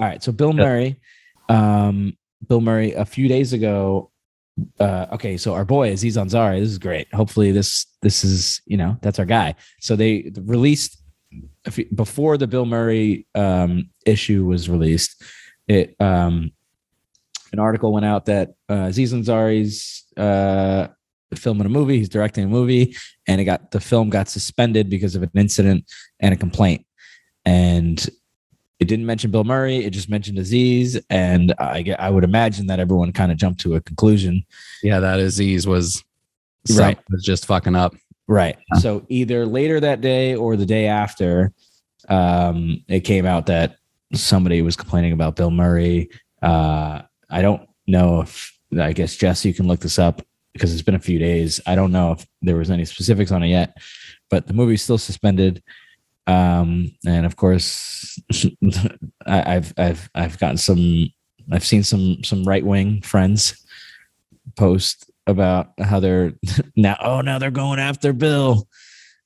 All right. So Bill Murray, a few days ago. Okay, so our boy Aziz Ansari, this is great. Hopefully, this is that's our guy. So they released before the Bill Murray issue was released. It an article went out that Aziz Ansari's filming a movie. He's directing a movie, and the film got suspended because of an incident and a complaint. And it didn't mention Bill Murray. It just mentioned Aziz. And I would imagine that everyone kind of jumped to a conclusion. Yeah, that Aziz was just fucking up. Right. So either later that day or the day after, it came out that somebody was complaining about Bill Murray. I don't know I guess, Jess, you can look this up because it's been a few days. I don't know if there was any specifics on it yet, but the movie's still suspended. And of course, I've seen some right wing friends post about how they're now they're going after Bill.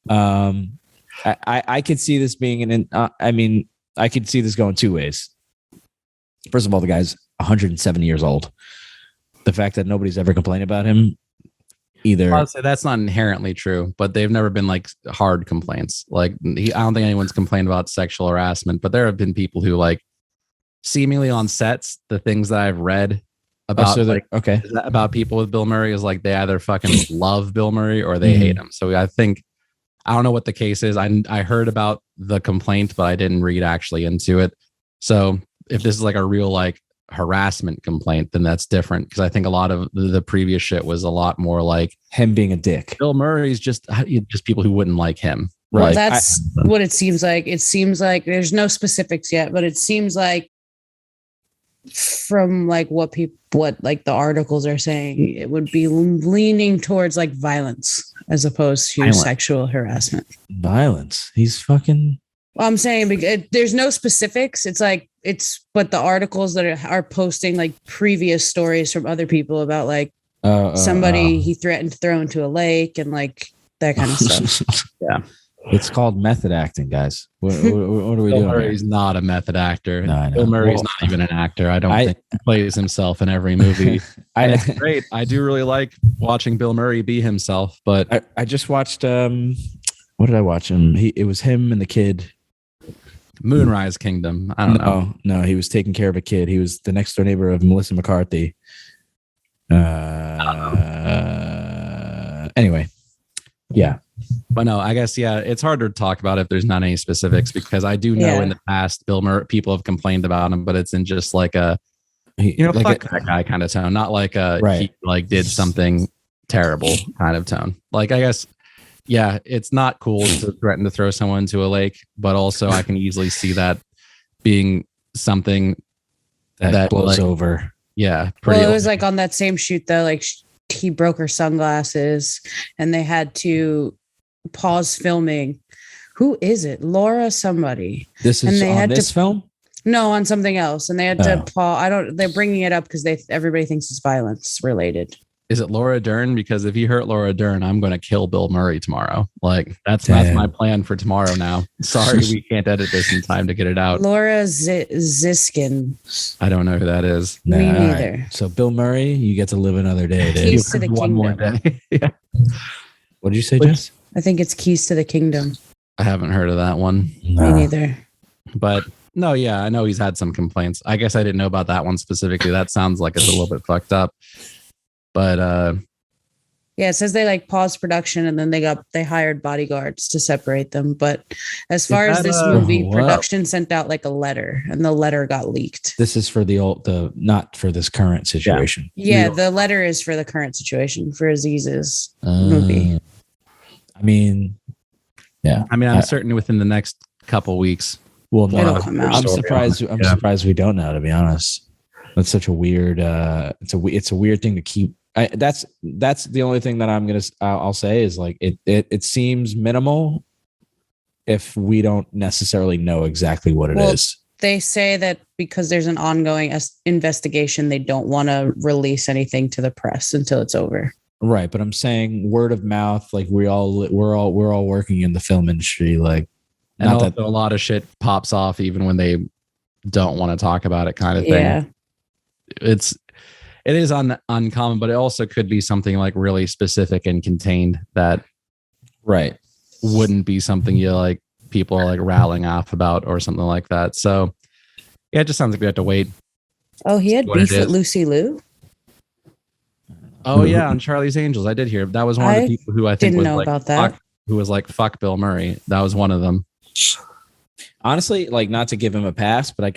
I could see this being I could see this going two ways. First of all, the guy's 170 years old. The fact that nobody's ever complained about him either. I'll say that's not inherently true, but they've never been like hard complaints. Like I don't think anyone's complained about sexual harassment, but there have been people who like seemingly on sets, the things that I've read about about people with Bill Murray is like they either fucking love Bill Murray or they hate him. So I don't know what the case is. I heard about the complaint, but I didn't read actually into it. So if this is like a real like harassment complaint, then that's different, because I think a lot of the previous shit was a lot more like him being a dick. Bill Murray's just people who wouldn't like him. Well, like, that's what it seems like. It seems like there's no specifics yet, but it seems like from like what like the articles are saying, it would be leaning towards like violence as opposed to sexual harassment. Violence. He's fucking. Well, I'm saying there's no specifics. But the articles that are posting like previous stories from other people about like somebody he threatened to throw into a lake and like that kind of stuff. Yeah. It's called method acting, guys. What are we doing? Bill Murray's not a method actor. No, Bill Murray's not even an actor. I don't think he plays himself in every movie. It's great. I do really like watching Bill Murray be himself, but I just watched what did I watch him? It was him and the kid. Moonrise Kingdom. I don't know. No, he was taking care of a kid. He was the next door neighbor of Melissa McCarthy. Anyway, yeah. But no, I guess, yeah, it's hard to talk about if there's not any specifics, because I do know in the past Bill Murray, people have complained about him, but it's in just like a, fuck that guy kind of tone, not like he like did something terrible kind of tone. Like, I guess, yeah, it's not cool to threaten to throw someone into a lake, but also I can easily see that being something that blows over. Yeah. It was like on that same shoot though, like he broke her sunglasses and they had to pause filming. Who is it? Laura somebody. This is on this film? No, on something else. And they had to pause. They're bringing it up because everybody thinks it's violence related. Is it Laura Dern? Because if you hurt Laura Dern, I'm going to kill Bill Murray tomorrow. Like that's my plan for tomorrow now. Sorry, we can't edit this in time to get it out. Laura Ziskin. I don't know who that is. Me neither. Right. So Bill Murray, you get to live another day. Keys to the One Kingdom. more day. Yeah. What did you say, Jess? I think it's Keys to the Kingdom. I haven't heard of that one. Me neither. But no, yeah, I know he's had some complaints. I guess I didn't know about that one specifically. That sounds like it's a little bit fucked up. But yeah, it says they like paused production and then they hired bodyguards to separate them. But as far as this movie, production sent out like a letter, and the letter got leaked. This is for not for this current situation. Yeah, the letter is for the current situation for Aziz's movie. I mean, yeah. I mean, I'm certain within the next couple weeks. Well, no, it'll come out. I'm surprised we don't know, to be honest. That's such a weird. It's a weird thing to keep. That's the only thing that I'll say is like it seems minimal if we don't necessarily know exactly what it is. They say that because there's an ongoing investigation, they don't want to release anything to the press until it's over. Right, but I'm saying word of mouth. Like we're all working in the film industry. Like, and also a lot of shit pops off even when they don't want to talk about it kind of thing. Yeah. It is uncommon, but it also could be something like really specific and contained that right wouldn't be something you like people are like rattling off about or something like that. So yeah, it just sounds like we have to wait. Oh, he had beef with Lucy Liu? Oh yeah, on Charlie's Angels. I did hear that was one of the people who I think didn't was know like about that. who was like fuck Bill Murray. That was one of them. Honestly, like, not to give him a pass, but I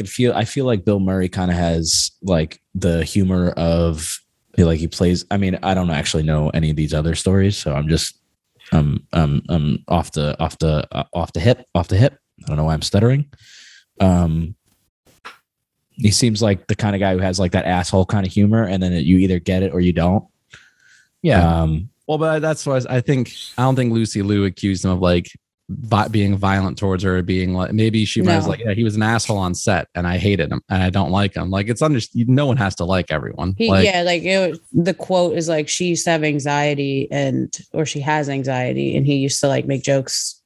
feel like Bill Murray kind of has like the humor of like he plays. I mean, I don't actually know any of these other stories, so I'm just off the hip. I don't know why I'm stuttering. He seems like the kind of guy who has like that asshole kind of humor, and then you either get it or you don't. Yeah. Well, but that's why I don't think Lucy Liu accused him of like being violent towards her, or being like, maybe she was like, yeah, he was an asshole on set and I hated him and I don't like him. Like, it's no one has to like everyone. The quote is like, she used to have anxiety or she has anxiety, and he used to like make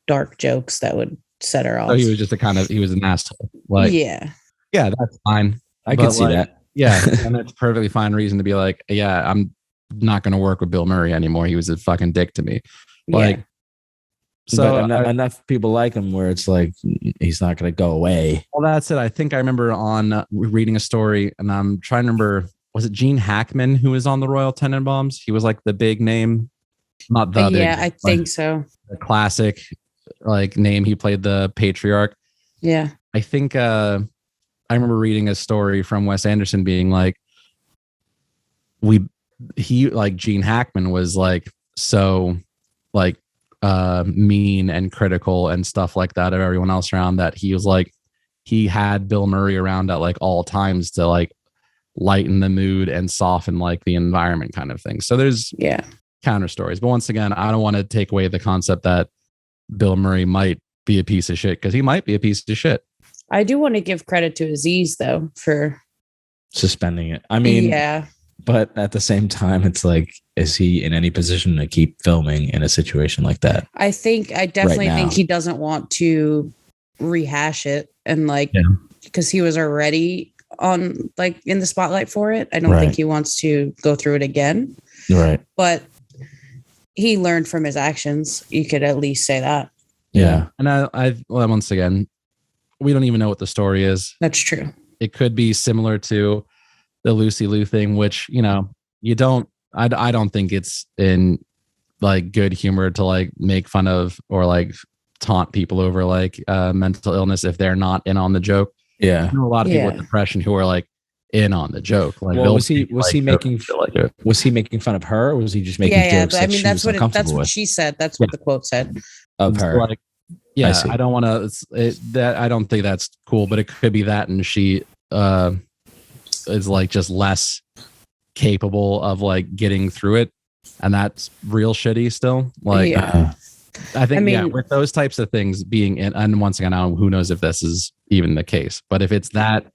dark jokes that would set her off. So he was just he was an asshole. Like, yeah, that's fine. I can see that. Yeah. And it's a perfectly fine reason to be like, yeah, I'm not going to work with Bill Murray anymore. He was a fucking dick to me. Like, yeah. So enough people like him where it's like he's not going to go away. Well, that's it. I think I remember on reading a story, and I'm trying to remember, was it Gene Hackman who was on the Royal Tenenbaums? He was like the big name, not the big, I think so. The classic like name. He played the patriarch. Yeah, I think I remember reading a story from Wes Anderson being like, Gene Hackman was like so like mean and critical and stuff like that of everyone else around, that he was like, he had Bill Murray around at like all times to like lighten the mood and soften like the environment kind of thing. So there's counter stories, but once again, I don't want to take away the concept that Bill Murray might be a piece of shit, because he might be a piece of shit. I do want to give credit to Aziz though for suspending it. I mean, yeah. But at the same time, it's like, is he in any position to keep filming in a situation like that? I definitely think he doesn't want to rehash it, and like, because he was already on like in the spotlight for it. I don't think he wants to go through it again. Right. But he learned from his actions. You could at least say that. Yeah. And once again, we don't even know what the story is. That's true. It could be similar to the Lucy Liu thing, which, I don't think it's in like good humor to like make fun of or like taunt people over like mental illness if they're not in on the joke. Yeah. I know a lot of people with depression who are like in on the joke. Like, well, was he making fun of her, or was he just making jokes? I mean, that's what she said. That's what the quote said of her. Like, I don't want to. I don't think that's cool, but it could be that, and she is like just less capable of like getting through it, and that's real shitty still. Like, I think with those types of things being in, and once again, who knows if this is even the case, but if it's that,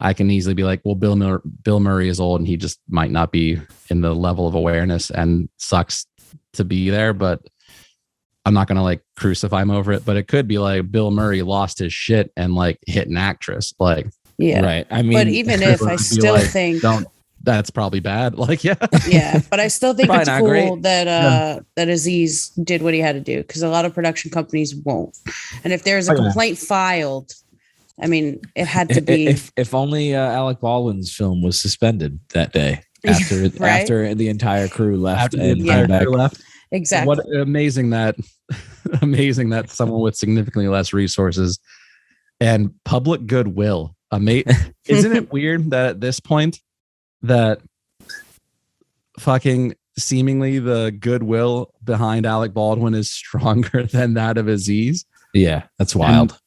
I can easily be like, well, Bill Murray is old and he just might not be in the level of awareness, and sucks to be there, but I'm not going to like crucify him over it. But it could be like Bill Murray lost his shit and like hit an actress. Like, right. I mean, but even if I still like, think that's probably bad. Like, but I still think it's cool that Aziz did what he had to do, because a lot of production companies won't. And if there's a complaint filed, I mean, it had to be. If only Alec Baldwin's film was suspended that day after the entire crew left and came back. Exactly. What amazing that someone with significantly less resources and public goodwill. Isn't it weird that at this point that fucking seemingly the goodwill behind Alec Baldwin is stronger than that of Aziz? Yeah, that's wild. And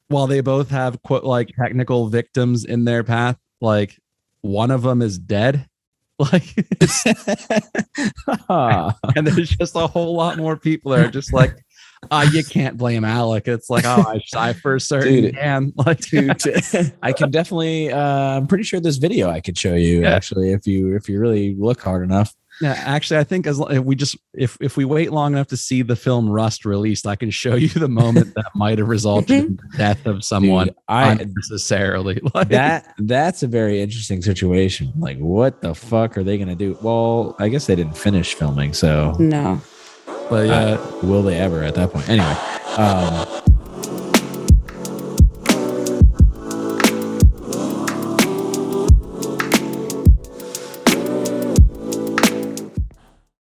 while they both have quote like technical victims in their path, like one of them is dead. Like, and there's just a whole lot more people that are just like, you can't blame Alec. It's like, I for certain can. Like, I can definitely. I'm pretty sure this video I could show you actually if you really look hard enough. Yeah, actually, I think if we wait long enough to see the film Rust released, I can show you the moment that might have resulted in the death of someone. Dude, unnecessarily. Like, that's a very interesting situation. Like, what the fuck are they gonna do? Well, I guess they didn't finish filming, so no. But yeah, will they ever at that point? Anyway,